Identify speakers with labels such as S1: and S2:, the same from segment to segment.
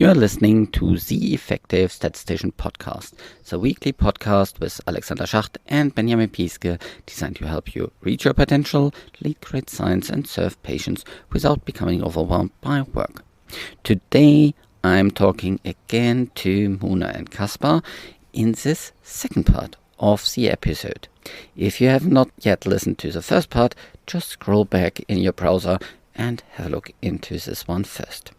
S1: You're listening to the Effective Statistician podcast, the weekly podcast with Alexander Schacht and Benjamin Pieske, designed to help you reach your potential, lead great science, and serve patients without becoming overwhelmed by work. Today, I'm talking again to Mouna and Kaspar in this second part of the episode. If you have not yet listened to the first part, just scroll back in your browser and have a look into this one first.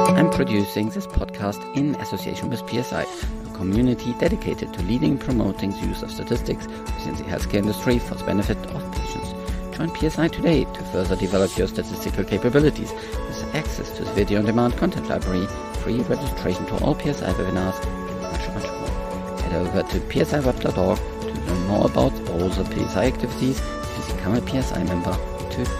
S1: I'm producing this podcast in association with PSI, a community dedicated to leading and promoting the use of statistics within the healthcare industry for the benefit of patients. Join PSI today to further develop your statistical capabilities with access to the video-on-demand content library, free registration to all PSI webinars, and much, much more. Head over to psiweb.org to learn more about all the PSI activities and become a PSI member today.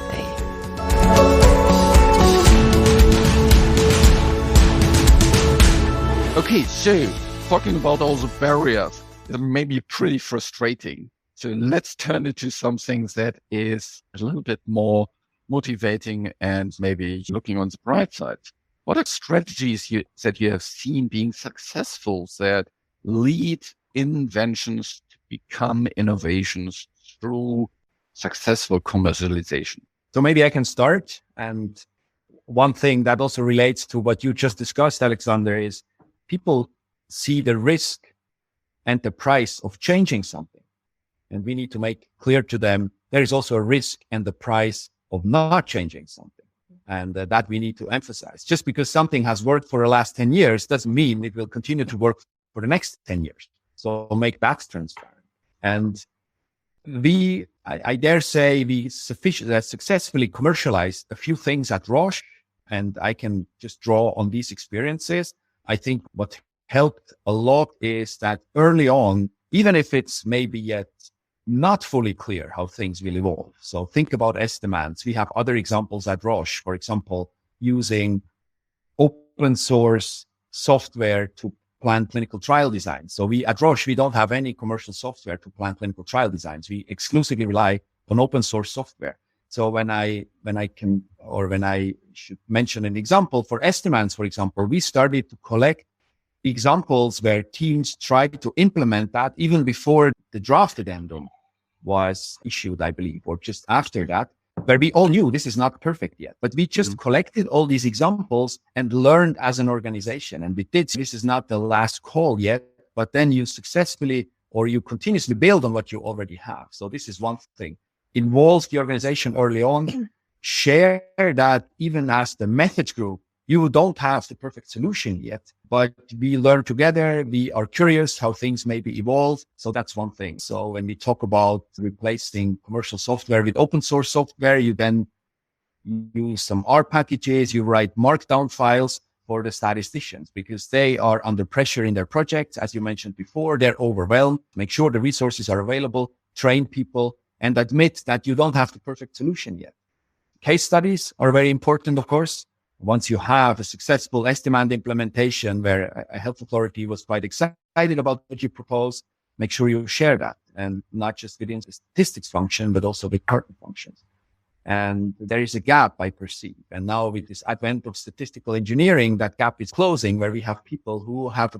S2: Okay, so talking about all the barriers, it may be pretty frustrating. So let's turn it to something that is a little bit more motivating and maybe looking on the bright side. What are strategies that you have seen being successful that lead inventions to become innovations through successful commercialization?
S3: So maybe I can start. And one thing that also relates to what you just discussed, Alexander, is people see the risk and the price of changing something. And we need to make clear to them, there is also a risk and the price of not changing something. And that we need to emphasize. Just because something has worked for the last 10 years doesn't mean it will continue to work for the next 10 years. So make that transparent. And I dare say we successfully commercialized a few things at Roche, and I can just draw on these experiences. I think what helped a lot is that early on, even if it's maybe yet not fully clear how things will evolve. So think about estimates. We have other examples at Roche, for example, using open source software to plan clinical trial designs. So at Roche, we don't have any commercial software to plan clinical trial designs. We exclusively rely on open source software. So when I should mention an example for estimates, for example, we started to collect examples where teams tried to implement that even before the draft addendum was issued, I believe, or just after that, where we all knew this is not perfect yet, but we just collected all these examples and learned as an organization. And we did, this is not the last call yet, but then you successfully, or you continuously build on what you already have. So this is one thing. Involve the organization early on, share that even as the methods group, you don't have the perfect solution yet, but we learn together. We are curious how things maybe evolve. So that's one thing. So when we talk about replacing commercial software with open source software, you then use some R packages, you write markdown files for the statisticians because they are under pressure in their projects. As you mentioned before, they're overwhelmed. Make sure the resources are available, train people, and admit that you don't have the perfect solution yet. Case studies are very important, of course. Once you have a successful estimate implementation where a health authority was quite excited about what you propose, make sure you share that, and not just within the statistics function, but also with partner functions. And there is a gap, I perceive. And now with this advent of statistical engineering, that gap is closing, where we have people who have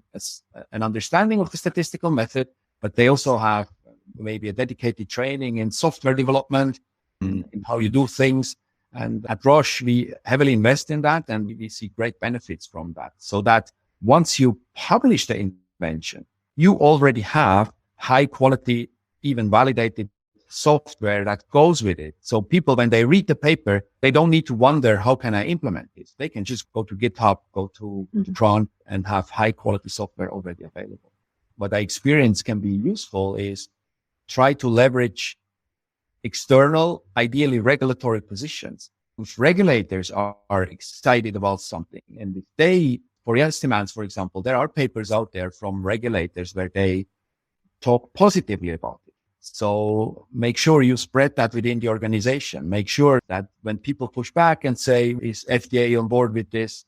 S3: an understanding of the statistical method, but they also have maybe a dedicated training in software development, in how you do things. And at Roche, we heavily invest in that, and we see great benefits from that. So that once you publish the invention, you already have high quality, even validated software that goes with it. So people, when they read the paper, they don't need to wonder, how can I implement this? They can just go to GitHub, go to Tron, and have high quality software already available. What I experience can be useful is try to leverage external, ideally regulatory positions. If regulators are excited about something, and if they, for estimates, for example, there are papers out there from regulators where they talk positively about it. So make sure you spread that within the organization. Make sure that when people push back and say, is FDA on board with this?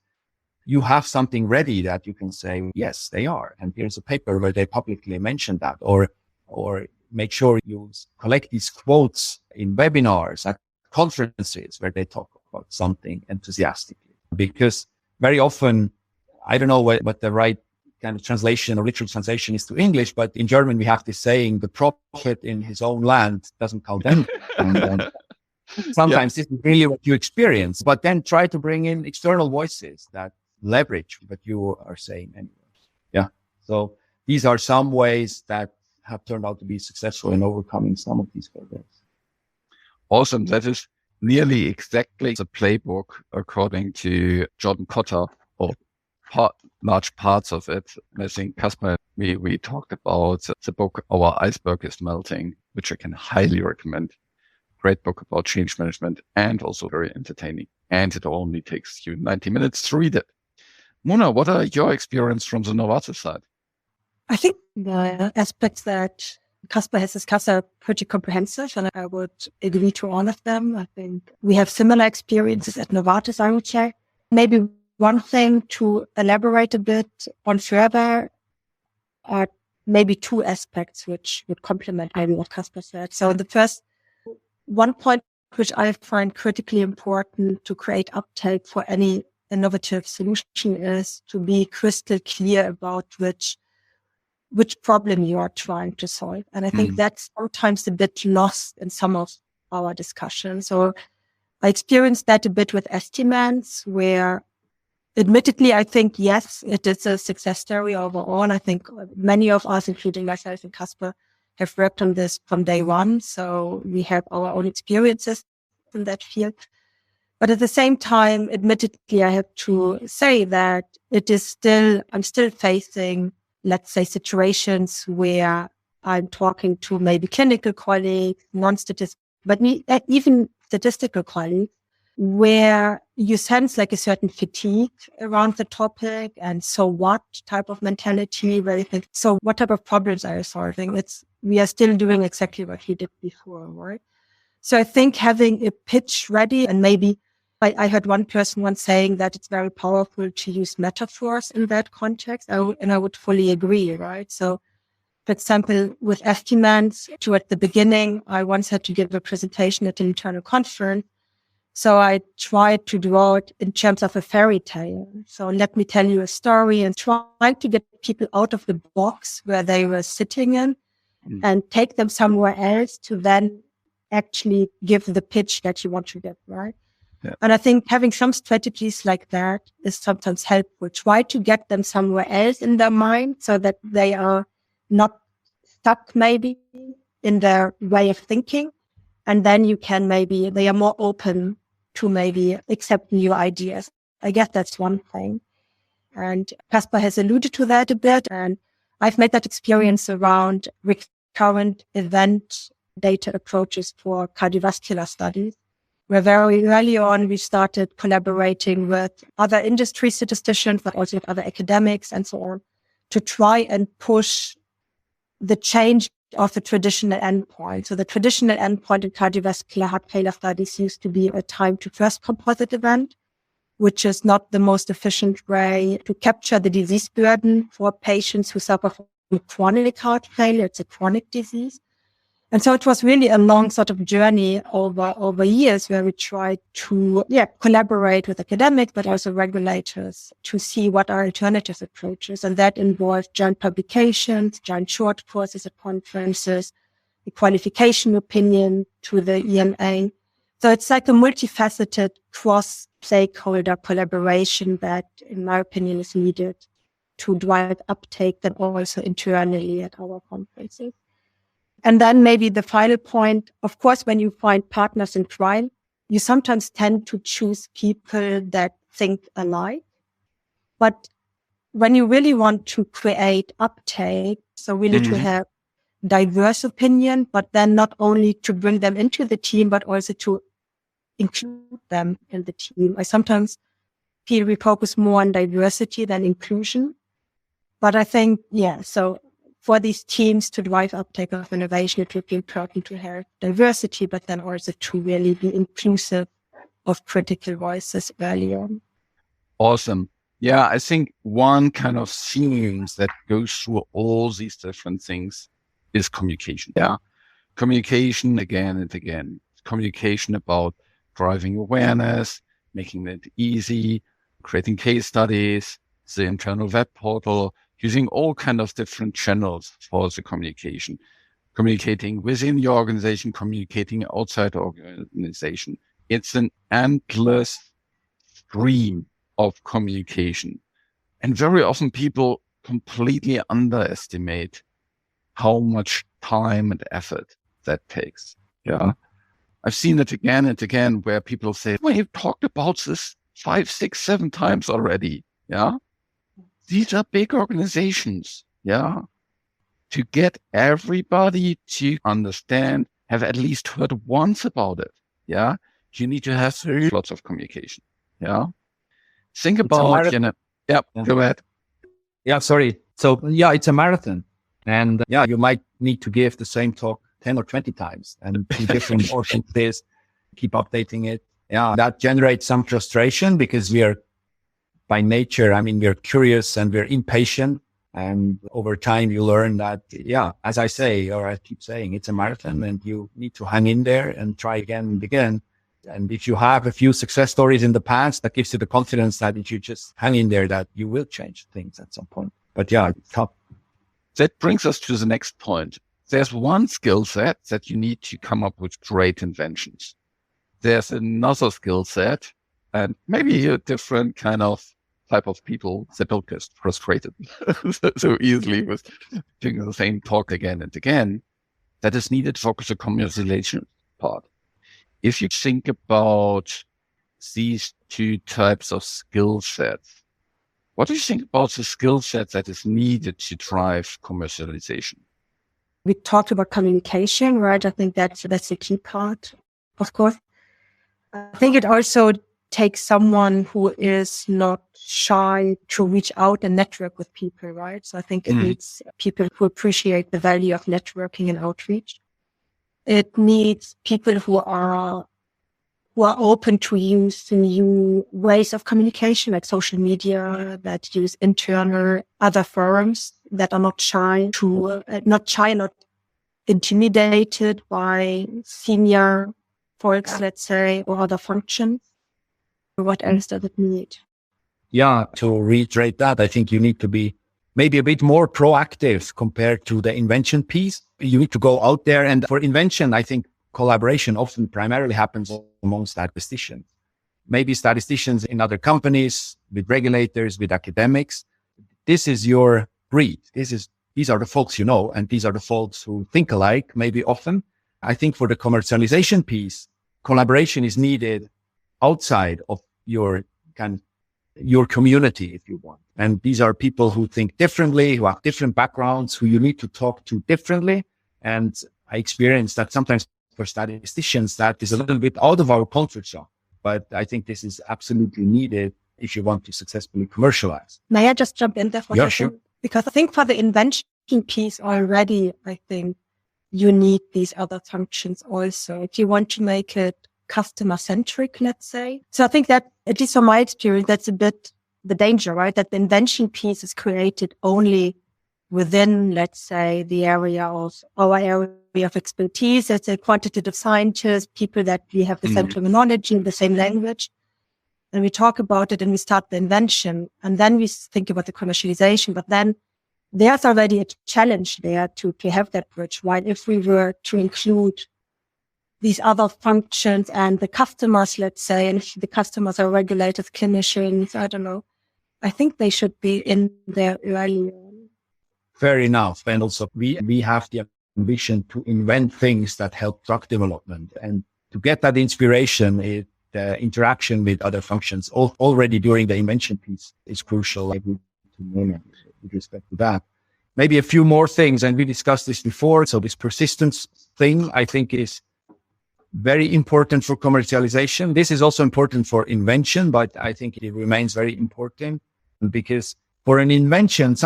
S3: You have something ready that you can say, yes, they are. And here's a paper where they publicly mentioned that, or make sure you collect these quotes in webinars, at conferences where they talk about something enthusiastically. Because very often, I don't know what the right kind of translation or literal translation is to English, but in German we have this saying, the prophet in his own land doesn't count anything. And sometimes this is really what you experience, but then try to bring in external voices that leverage what you are saying anyway. Yeah. So these are some ways that have turned out to be successful in overcoming some of these hurdles.
S2: Awesome. That is nearly exactly the playbook according to Jordan Cotter, or large parts of it. And I think, Kaspar, we talked about the book, Our Iceberg is Melting, which I can highly recommend. Great book about change management and also very entertaining. And it only takes you 90 minutes to read it. Mouna, what are your experience from the Novartis side?
S4: I think the aspects that Kaspar has discussed are pretty comprehensive, and I would agree to all of them. I think we have similar experiences at Novartis, I would say. Maybe one thing to elaborate a bit on further are maybe two aspects which would complement maybe what Kaspar said. So the first one point which I find critically important to create uptake for any innovative solution is to be crystal clear about which problem you are trying to solve. And I think that's sometimes a bit lost in some of our discussions. So I experienced that a bit with estimates, where admittedly, I think, yes, it is a success story overall. And I think many of us, including myself and Kaspar, have worked on this from day one. So we have our own experiences in that field. But at the same time, admittedly, I have to say that I'm still facing, let's say, situations where I'm talking to maybe clinical colleagues, non-statistical, but even statistical colleagues, where you sense like a certain fatigue around the topic, and so what type of mentality, where you think, so what type of problems are you solving? We are still doing exactly what he did before, right? So I think having a pitch ready, and maybe I heard one person once saying that it's very powerful to use metaphors in that context, and I would fully agree, right? So, for example, with estimates, at the beginning, I once had to give a presentation at an internal conference. So I tried to draw it in terms of a fairy tale. So let me tell you a story, and try to get people out of the box where they were sitting in and take them somewhere else to then actually give the pitch that you want to give, right? Yeah. And I think having some strategies like that is sometimes helpful. Try to get them somewhere else in their mind so that they are not stuck maybe in their way of thinking. And then they are more open to maybe accept new ideas. I guess that's one thing. And Kaspar has alluded to that a bit. And I've made that experience around recurrent event data approaches for cardiovascular studies, where very early on we started collaborating with other industry statisticians, but also with other academics and so on, to try and push the change of the traditional endpoint. So the traditional endpoint in cardiovascular heart failure studies used to be a time to first composite event, which is not the most efficient way to capture the disease burden for patients who suffer from chronic heart failure. It's a chronic disease. And so it was really a long sort of journey over years, where we tried to collaborate with academics, but also regulators, to see what are alternative approaches. And that involved joint publications, joint short courses at conferences, the qualification opinion to the EMA. So it's like a multifaceted cross-stakeholder collaboration that, in my opinion, is needed to drive uptake, then also internally at our conferences. And then maybe the final point, of course, when you find partners in crime, you sometimes tend to choose people that think alike. But when you really want to create uptake, so really to have diverse opinion, but then not only to bring them into the team, but also to include them in the team. I sometimes feel we focus more on diversity than inclusion. But I think, so for these teams to drive uptake of innovation, it would be important to have diversity, but then also to really be inclusive of critical voices early on.
S2: Awesome. Yeah, I think one kind of theme that goes through all these different things is communication. Yeah. Communication again and again. communication about driving awareness, making it easy, creating case studies, the internal web portal, using all kind of different channels for the communication, communicating within the organization, communicating outside the organization. It's an endless stream of communication. And very often people completely underestimate how much time and effort that takes. Yeah. I've seen it again and again where people say, well, you've talked about this 5, 6, 7 times already. Yeah. These are big organizations. Yeah. To get everybody to understand, have at least heard once about it. Yeah. You need to have lots of communication. Yeah. Think about, yeah, go ahead.
S3: Yeah, sorry. So yeah, it's a marathon. And yeah, you might need to give the same talk 10 or 20 times and do different audiences, keep updating it. Yeah, that generates some frustration because we are by nature, we're curious and we're impatient. And over time, you learn that, yeah, as I say, or I keep saying, it's a marathon and you need to hang in there and try again and again. And if you have a few success stories in the past, that gives you the confidence that if you just hang in there, that you will change things at some point. But yeah, it's tough.
S2: That brings us to the next point. There's one skill set that you need to come up with great inventions. There's another skill set and maybe a different kind of type of people that don't get frustrated so easily with doing the same talk again and again that is needed for the commercialization part. If you think about these two types of skill sets, what do you think about the skill set that is needed to drive commercialization?
S4: We talked about communication, right? I think that's the key part, of course. I think it also takes someone who is not shy to reach out and network with people, right? So I think it needs people who appreciate the value of networking and outreach. It needs people who are open to use new ways of communication, like social media, that use internal other forums, that are not shy, not intimidated by senior folks, let's say, or other functions. What else does it need?
S3: Yeah, to reiterate that, I think you need to be maybe a bit more proactive compared to the invention piece. You need to go out there. And for invention, I think collaboration often primarily happens among statisticians. Maybe statisticians in other companies, with regulators, with academics. This is your breed. These are the folks you know, and these are the folks who think alike, maybe often. I think for the commercialization piece, collaboration is needed outside of your community, if you want. And these are people who think differently, who have different backgrounds, who you need to talk to differently. And I experience that sometimes for statisticians, that is a little bit out of our comfort zone. But I think this is absolutely needed if you want to successfully commercialize.
S4: May I just jump in there for a second?
S3: Sure.
S4: Because I think for the invention piece already, I think you need these other functions also. If you want to make it customer-centric, let's say. So I think that, at least from my experience, that's a bit the danger, right? That the invention piece is created only within, let's say, the area of our area of expertise as a quantitative scientist, people that we have the same terminology, the same language. And we talk about it and we start the invention and then we think about the commercialization. But then there's already a challenge there to have that bridge. While if we were to include these other functions and the customers, let's say, and if the customers are regulators, clinicians, I don't know, I think they should be in there early.
S3: Fair enough. And also we have the ambition to invent things that help drug development. And to get that inspiration, the interaction with other functions already during the invention piece is crucial. I would to Mouna with respect to that. Maybe a few more things, and we discussed this before. So this persistence thing, I think, is very important for commercialization. This is also important for invention, but I think it remains very important because for an invention,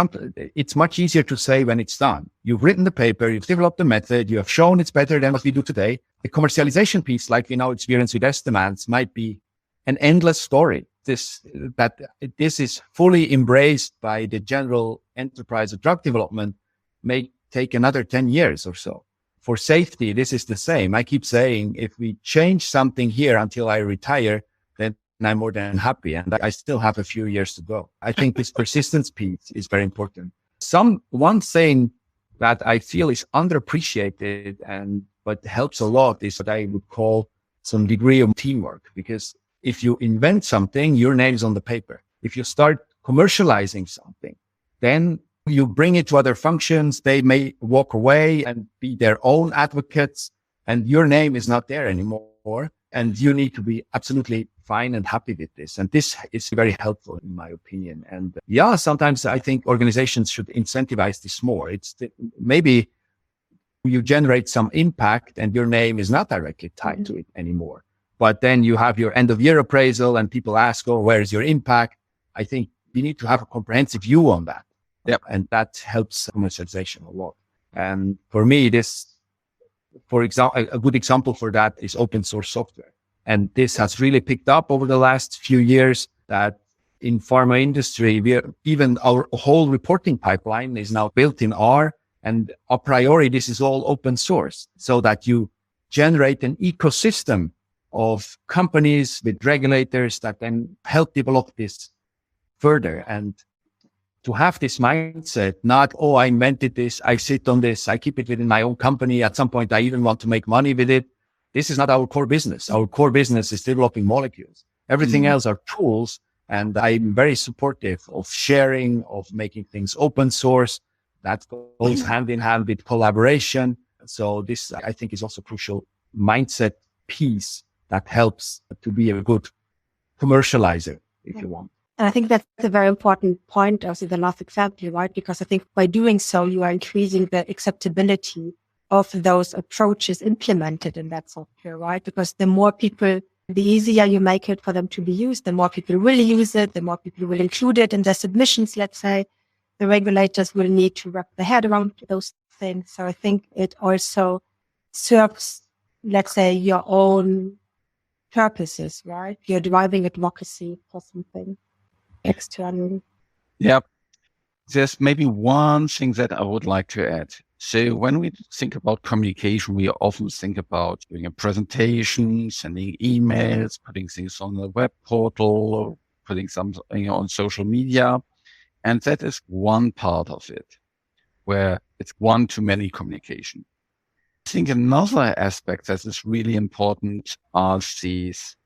S3: it's much easier to say when it's done. You've written the paper, you've developed the method, you have shown it's better than what we do today. The commercialization piece, like we now experience with estimates, might be an endless story. This is fully embraced by the general enterprise of drug development may take another 10 years or so. for safety, this is the same. I keep saying, if we change something here until I retire, then I'm more than happy. And I still have a few years to go. I think this persistence piece is very important. One thing that I feel is underappreciated but helps a lot is what I would call some degree of teamwork. Because if you invent something, your name's on the paper. If you start commercializing something, then you bring it to other functions. They may walk away and be their own advocates, and your name is not there anymore. And you need to be absolutely fine and happy with this. And this is very helpful, in my opinion. And sometimes I think organizations should incentivize this more. Maybe you generate some impact and your name is not directly tied to it anymore. But then you have your end of year appraisal and people ask, oh, where is your impact? I think you need to have a comprehensive view on that.
S2: Yep.
S3: And that helps commercialization a lot. And for me, for example, a good example for that is open source software. And this has really picked up over the last few years that in pharma industry, even our whole reporting pipeline is now built in R, and a priori, this is all open source so that you generate an ecosystem of companies with regulators that then help develop this further. And to have this mindset, not, oh, I invented this, I sit on this, I keep it within my own company. At some point, I even want to make money with it. This is not our core business. Our core business is developing molecules. Everything else are tools. And I'm very supportive of sharing, of making things open source. That goes hand in hand with collaboration. So this, I think, is also crucial mindset piece that helps to be a good commercializer, if you want.
S4: And I think that's a very important point of the last example, right? Because I think by doing so, you are increasing the acceptability of those approaches implemented in that software, right? Because the more people, the easier you make it for them to be used, the more people will use it, the more people will include it in their submissions, let's say. The regulators will need to wrap their head around those things. So I think it also serves, let's say, your own purposes, right? You're driving advocacy for something externally.
S2: Yeah. There's maybe one thing that I would like to add. So when we think about communication, we often think about doing a presentation, sending emails, putting things on the web portal, or putting something on social media. And that is one part of it, where it's one-to-many communication. I think another aspect that is really important are these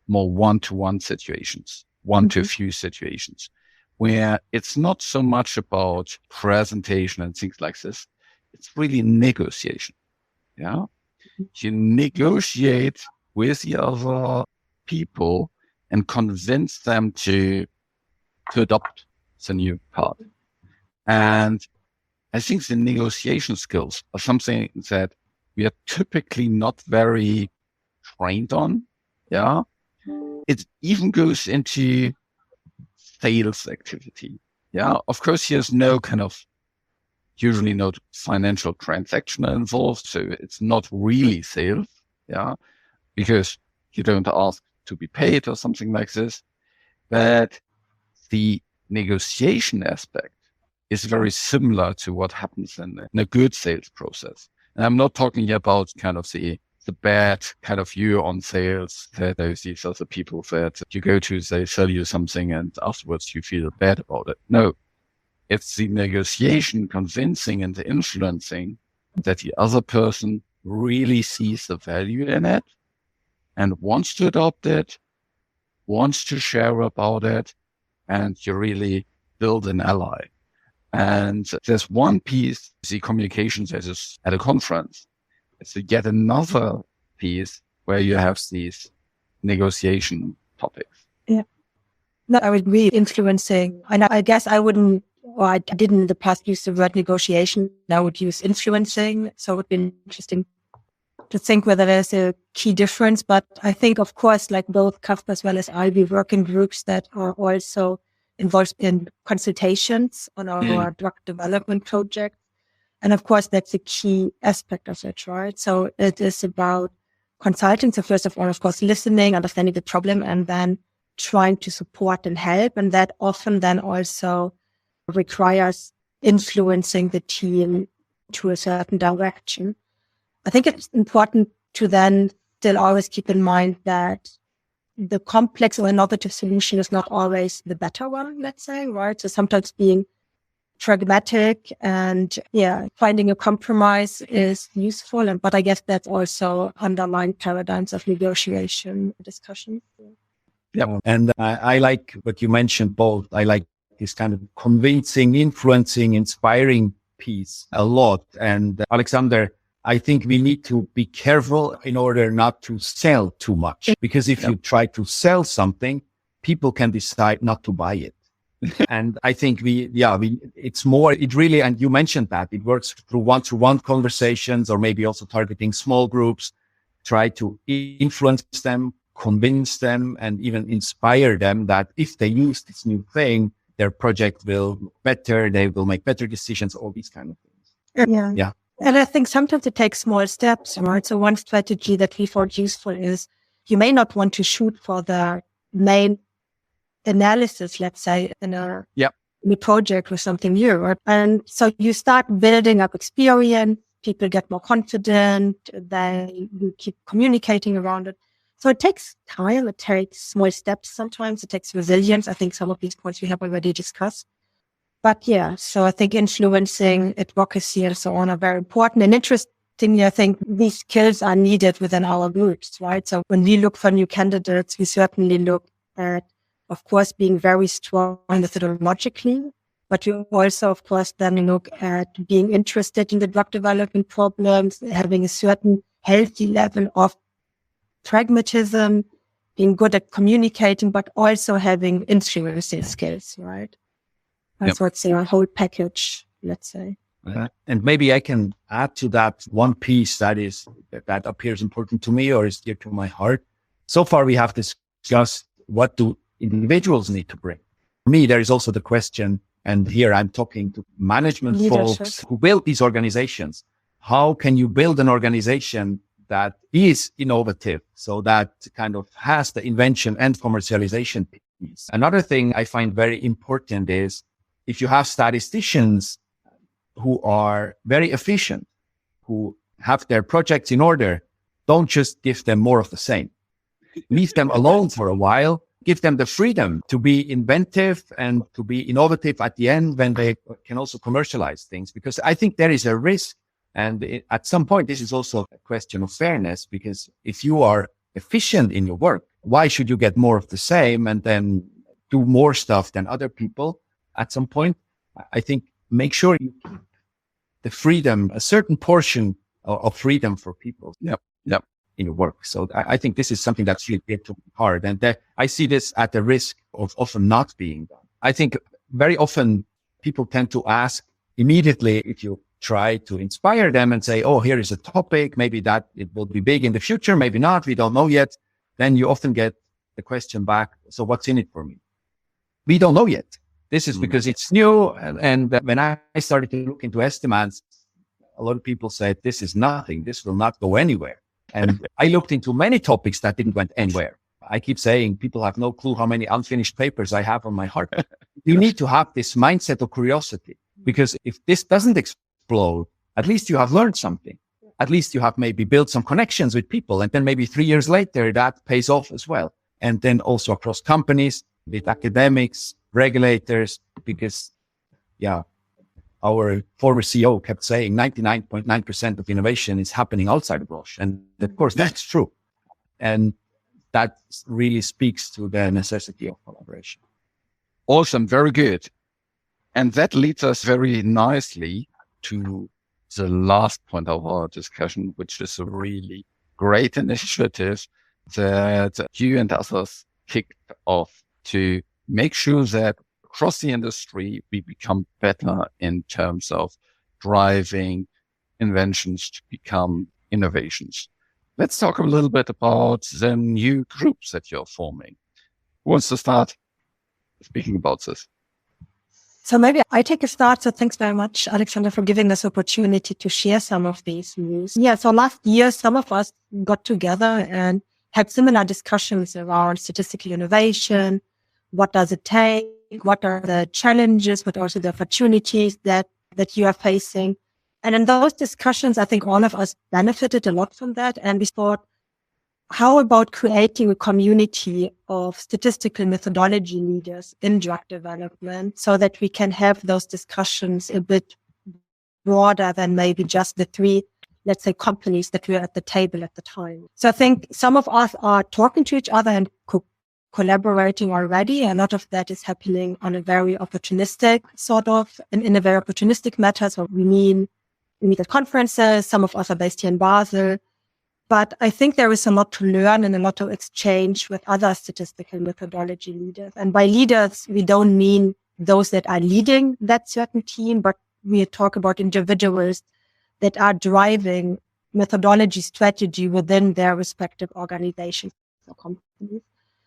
S2: more one-to-one situations, one-to-few situations, where it's not so much about presentation and things like this. It's really negotiation. Yeah. You negotiate with the other people and convince them to adopt the new part. And I think the negotiation skills are something that we are typically not very trained on. Yeah. It even goes into sales activity. Yeah. Of course, there's usually no financial transaction involved. So it's not really sales. Yeah. Because you don't ask to be paid or something like this. But the negotiation aspect is very similar to what happens in a good sales process. And I'm not talking about kind of the bad kind of view on sales that these other people that you go to, they sell you something and afterwards you feel bad about it. No, it's the negotiation, convincing and the influencing that the other person really sees the value in it and wants to adopt it, wants to share about it, and you really build an ally. And there's one piece, the communication that is at a conference. It's yet another piece where you have these negotiation topics.
S4: Yeah. No, I would agree. Influencing. And I guess I wouldn't, or I didn't in the past use the word negotiation. I would use influencing. So it would be interesting to think whether there's a key difference. But I think, of course, like both Kaspar as well as I, we work in groups that are also involved in consultations on our drug development project. And of course, that's a key aspect of it, right? So it is about consulting. So first of all, of course, listening, understanding the problem, and then trying to support and help. And that often then also requires influencing the team to a certain direction. I think it's important to then still always keep in mind that the complex or innovative solution is not always the better one, let's say, right? So sometimes being pragmatic and finding a compromise is useful. But I guess that's also underlying paradigms of negotiation discussion.
S3: Yeah. And I like what you mentioned both. I like this kind of convincing, influencing, inspiring piece a lot. And Alexander, I think we need to be careful in order not to sell too much, because if you try to sell something, people can decide not to buy it. And I think it's more, it really, and you mentioned that it works through one-to-one conversations, or maybe also targeting small groups, try to influence them, convince them, and even inspire them that if they use this new thing, their project will look better, they will make better decisions, all these kind of things.
S4: Yeah. And I think sometimes it takes small steps, right? So one strategy that we found useful is you may not want to shoot for the main analysis, let's say, in a project with something new, right? And so you start building up experience, people get more confident, you keep communicating around it. So it takes time, it takes small steps sometimes, it takes resilience. I think some of these points we have already discussed. But so I think influencing, advocacy and so on are very important. And interestingly, I think these skills are needed within our groups, right? So when we look for new candidates, we certainly look at, of course, being very strong methodologically, but you also, of course, then look at being interested in the drug development problems, having a certain healthy level of pragmatism, being good at communicating, but also having influencing skills, right? So it's a whole package, let's say.
S3: And maybe I can add to that one piece that appears important to me or is dear to my heart. So far, we have discussed what do individuals need to bring. For me, there is also the question, and here I'm talking to management folks who build these organizations. How can you build an organization that is innovative, so that kind of has the invention and commercialization piece? Another thing I find very important is if you have statisticians who are very efficient, who have their projects in order, don't just give them more of the same. Leave them alone for a while. Give them the freedom to be inventive and to be innovative at the end when they can also commercialize things. Because I think there is a risk. And at some point, this is also a question of fairness, because if you are efficient in your work, why should you get more of the same and then do more stuff than other people? At some point, I think make sure you keep the freedom, a certain portion of freedom for people. In your work. So I think this is something that's really hard. And I see this at the risk of often not being done. I think very often people tend to ask immediately, if you try to inspire them and say, oh, here is a topic, maybe that it will be big in the future, maybe not, we don't know yet. Then you often get the question back, so what's in it for me? We don't know yet. This is because it's new. And when I started to look into estimates, a lot of people said, this is nothing. This will not go anywhere. And I looked into many topics that didn't went anywhere. I keep saying people have no clue how many unfinished papers I have on my heart. You need to have this mindset of curiosity, because if this doesn't explode, at least you have learned something. At least you have maybe built some connections with people. And then maybe 3 years later, that pays off as well. And then also across companies, with academics, regulators, because our former CEO kept saying 99.9% of innovation is happening outside of Roche. And of course, that's true. And that really speaks to the necessity of collaboration.
S2: Awesome. Very good. And that leads us very nicely to the last point of our discussion, which is a really great initiative that you and others kicked off to make sure that across the industry, we become better in terms of driving inventions to become innovations. Let's talk a little bit about the new groups that you're forming. Who wants to start speaking about this?
S4: So maybe I take a start. So thanks very much, Alexander, for giving this opportunity to share some of these news. So last year, some of us got together and had similar discussions around statistical innovation. What does it take? What are the challenges, but also the opportunities that you are facing? And in those discussions, I think all of us benefited a lot from that. And we thought, how about creating a community of statistical methodology leaders in drug development so that we can have those discussions a bit broader than maybe just the three, let's say, companies that were at the table at the time. So I think some of us are talking to each other and collaborating already. A lot of that is happening on a very opportunistic in a very opportunistic matter. So we meet at conferences. Some of us are based here in Basel. But I think there is a lot to learn and a lot to exchange with other statistical methodology leaders. And by leaders, we don't mean those that are leading that certain team, but we talk about individuals that are driving methodology strategy within their respective organizations or companies.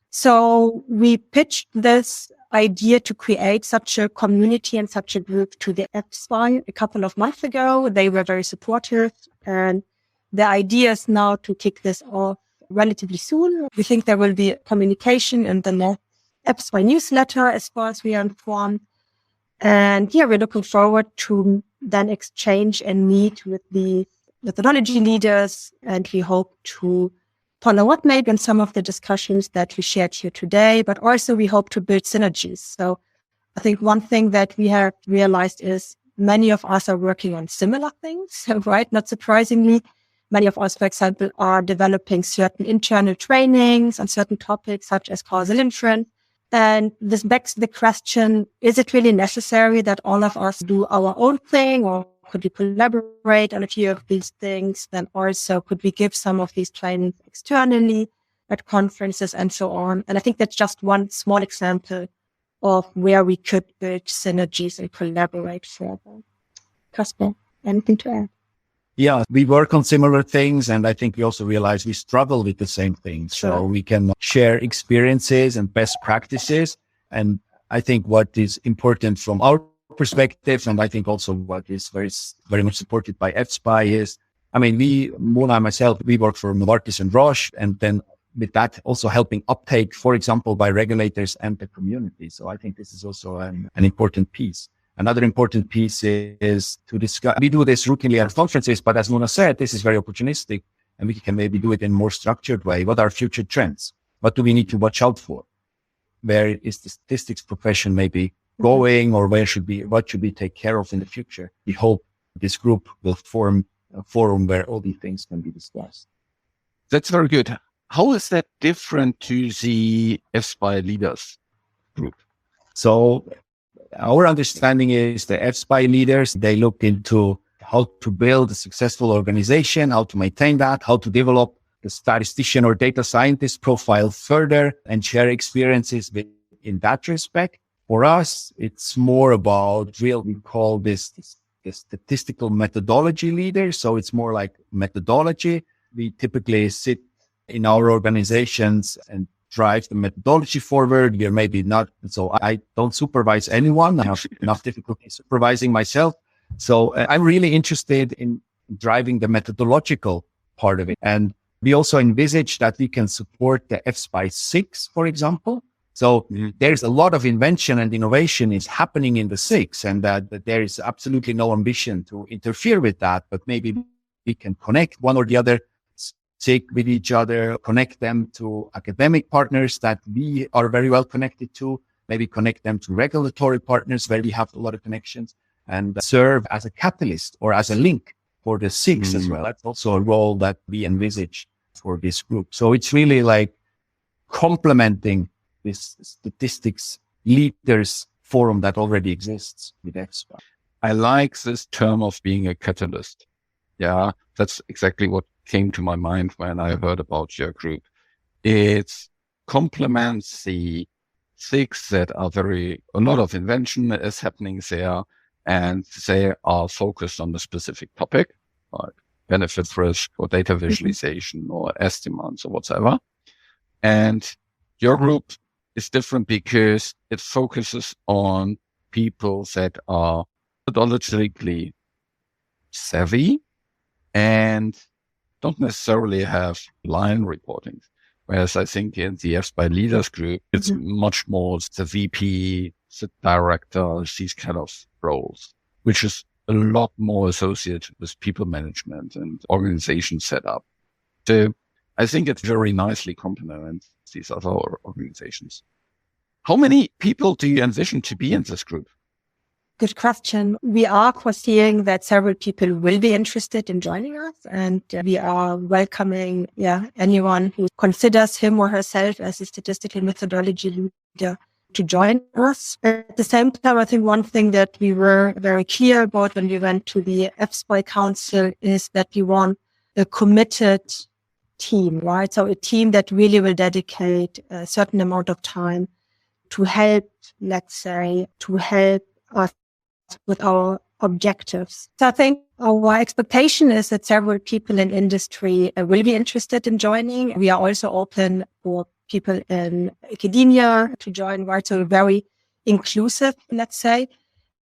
S4: So we pitched this idea to create such a community and such a group to the EFSPI a couple of months ago. They were very supportive, and the idea is now to kick this off relatively soon. We think there will be communication in the next EFSPI newsletter as far as we are informed. And yeah, we're looking forward to then exchange and meet with the methodology leaders, and we hope to follow up maybe on some of the discussions that we shared here today, but also we hope to build synergies. So I think one thing that we have realized is many of us are working on similar things, right? Not surprisingly, many of us, for example, are developing certain internal trainings on certain topics such as causal inference. And this begs the question, is it really necessary that all of us do our own thing, or could we collaborate on a few of these things? Then also, could we give some of these trainings externally at conferences and so on? And I think that's just one small example of where we could build synergies and collaborate further. Kaspar, anything to add?
S3: Yeah, we work on similar things, and I think we also realize we struggle with the same things.
S4: Sure.
S3: So we can share experiences and best practices. And I think what is important from our perspective, and I think also what is very, very much supported by EFSPI is, I mean, Mouna and myself, we work for Novartis and Roche, and then with that also helping uptake, for example, by regulators and the community. So I think this is also an important piece. Another important piece is to discuss. We do this routinely at conferences, but as Mouna said, this is very opportunistic, and we can maybe do it in a more structured way. What are future trends? What do we need to watch out for? Where is the statistics profession maybe going, or what should we take care of in the future? We hope this group will form a forum where all these things can be discussed.
S2: That's very good. How is that different to the EFSPI leaders group?
S3: So our understanding is the EFSPI leaders, they look into how to build a successful organization, how to maintain that, how to develop the statistician or data scientist profile further and share experiences in that respect. For us, it's more about we call this the statistical methodology leader. So it's more like methodology. We typically sit in our organizations and drive the methodology forward. We are maybe not, so I don't supervise anyone. I have enough difficulty supervising myself. So I'm really interested in driving the methodological part of it. And we also envisage that we can support the EFSPI 6, for example. So there's a lot of invention and innovation is happening in the 6, and that there is absolutely no ambition to interfere with that, but maybe we can connect one or the other with each other, connect them to academic partners that we are very well connected to, maybe connect them to regulatory partners where we have a lot of connections, and serve as a catalyst or as a link for the 6 as well. That's also a role that we envisage for this group. So it's really like complementing this statistics leaders forum that already exists with EFSPI.
S2: I like this term of being a catalyst. Yeah, that's exactly what came to my mind when I heard about your group. It complements the 6 that are a lot of invention is happening there, and they are focused on a specific topic, like benefit risk or data visualization or estimates or whatever. And your group is different because it focuses on people that are methodologically savvy and don't necessarily have line reporting. Whereas I think in the EFSPI leaders group, it's much more the VP, the director, these kind of roles, which is a lot more associated with people management and organization setup. So I think it very nicely complements these other organizations. How many people do you envision to be in this group?
S4: Good question. We are foreseeing that several people will be interested in joining us, and we are welcoming anyone who considers him or herself as a statistical methodology leader to join us. At the same time, I think one thing that we were very clear about when we went to the EFSPOI Council is that we want a committed team, right? So a team that really will dedicate a certain amount of time to help, let's say, us with our objectives. So I think our expectation is that several people in industry will be interested in joining. We are also open for people in academia to join, right? So very inclusive, let's say.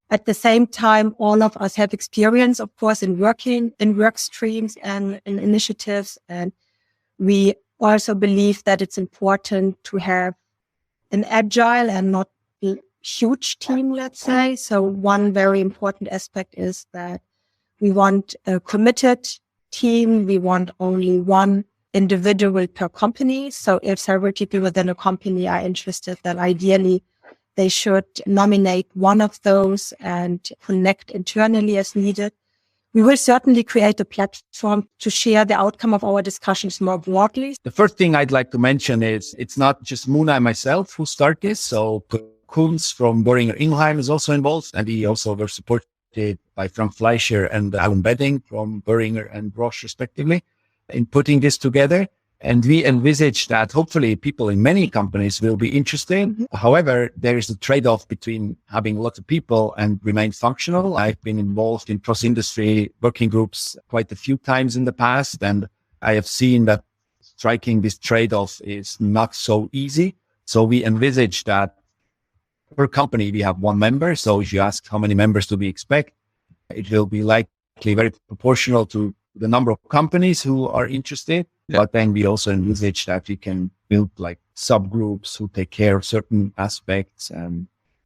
S4: At the same time, all of us have experience, of course, in working in work streams and in initiatives. And we also believe that it's important to have an agile and not huge team, let's say. So one very important aspect is that we want a committed team. We want only one individual per company. So if several people within a company are interested, then ideally they should nominate one of those and connect internally as needed. We will certainly create a platform to share the outcome of our discussions more broadly.
S3: The first thing I'd like to mention is it's not just Mouna and myself who start this. So Kunz from Boehringer Ingelheim is also involved, and he also was supported by Frank Fleischer and Alan Bedding from Boehringer and Roche respectively in putting this together. And we envisage that hopefully people in many companies will be interested. Mm-hmm. However, there is a trade-off between having lots of people and remain functional. I've been involved in cross-industry working groups quite a few times in the past, and I have seen that striking this trade-off is not so easy. So we envisage that per company, we have one member. So if you ask how many members do we expect, it will be likely very proportional to the number of companies who are interested. Yeah. But then we also envisage that we can build like subgroups who take care of certain aspects.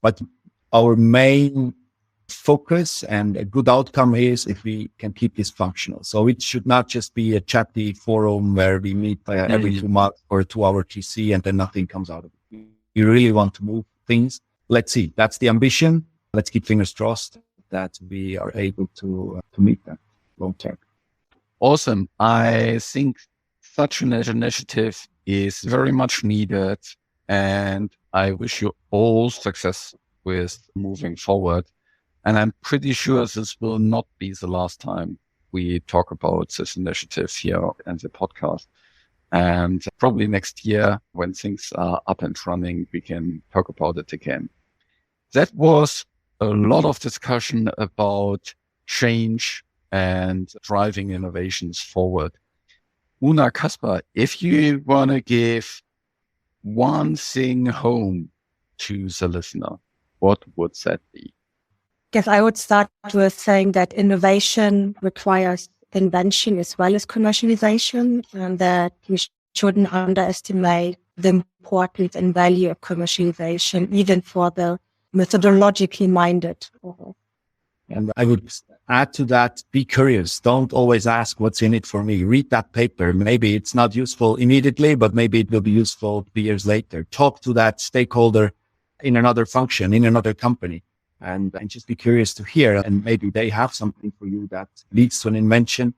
S3: But our main focus and a good outcome is if we can keep this functional. So it should not just be a chatty forum where we meet every 2 months or a 2-hour TC and then nothing comes out of it. We really want to move things. Let's see. That's the ambition. Let's keep fingers crossed that we are able to meet that long term.
S2: Awesome. I think such an initiative is very much needed, and I wish you all success with moving forward. And I'm pretty sure this will not be the last time we talk about this initiative here and the podcast. And probably next year, when things are up and running, we can talk about it again. That was a lot of discussion about change and driving innovations forward. Mouna, Kaspar, if you want to give one thing home to the listener, what would that be?
S4: Yes, I would start with saying that innovation requires invention as well as commercialization, and that we shouldn't underestimate the importance and value of commercialization, even for the methodologically minded.
S3: And I would add to that, be curious. Don't always ask what's in it for me. Read that paper. Maybe it's not useful immediately, but maybe it will be useful 2 years later. Talk to that stakeholder in another function, in another company, and just be curious to hear. And maybe they have something for you that leads to an invention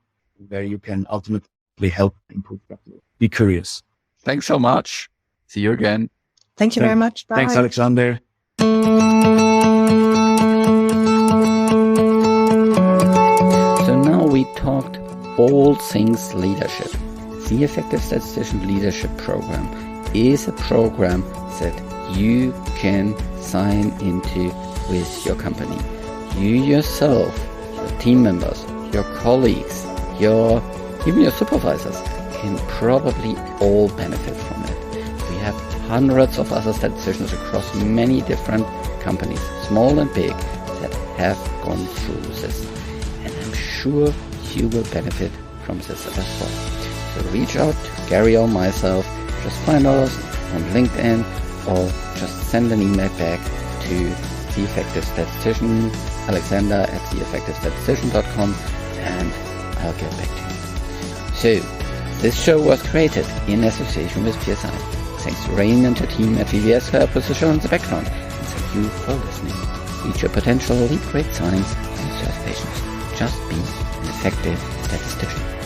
S3: where you can ultimately help improve that. Be curious.
S2: Thanks so much. See you again.
S4: Thank you very much. Bye.
S3: Thanks, Alexander.
S1: So now we talked all things leadership. The Effective Statistician Leadership Program is a program that you can sign into with your company. You yourself, your team members, your colleagues, even your supervisors can probably all benefit from it. We have hundreds of other statisticians across many different companies, small and big, that have gone through this. And I'm sure you will benefit from this as well. So reach out to Gary or myself, just find us on LinkedIn, or just send an email back to theeffectivestatistician Alexander at theeffectivestatistician.com, and I'll get back to you. So, this show was created in association with PSI. Thanks to Rain and her team at VVS for help with the show in the background. And thank you for listening. Reach your potential, lead great science, and serve patients. Just be an effective statistician.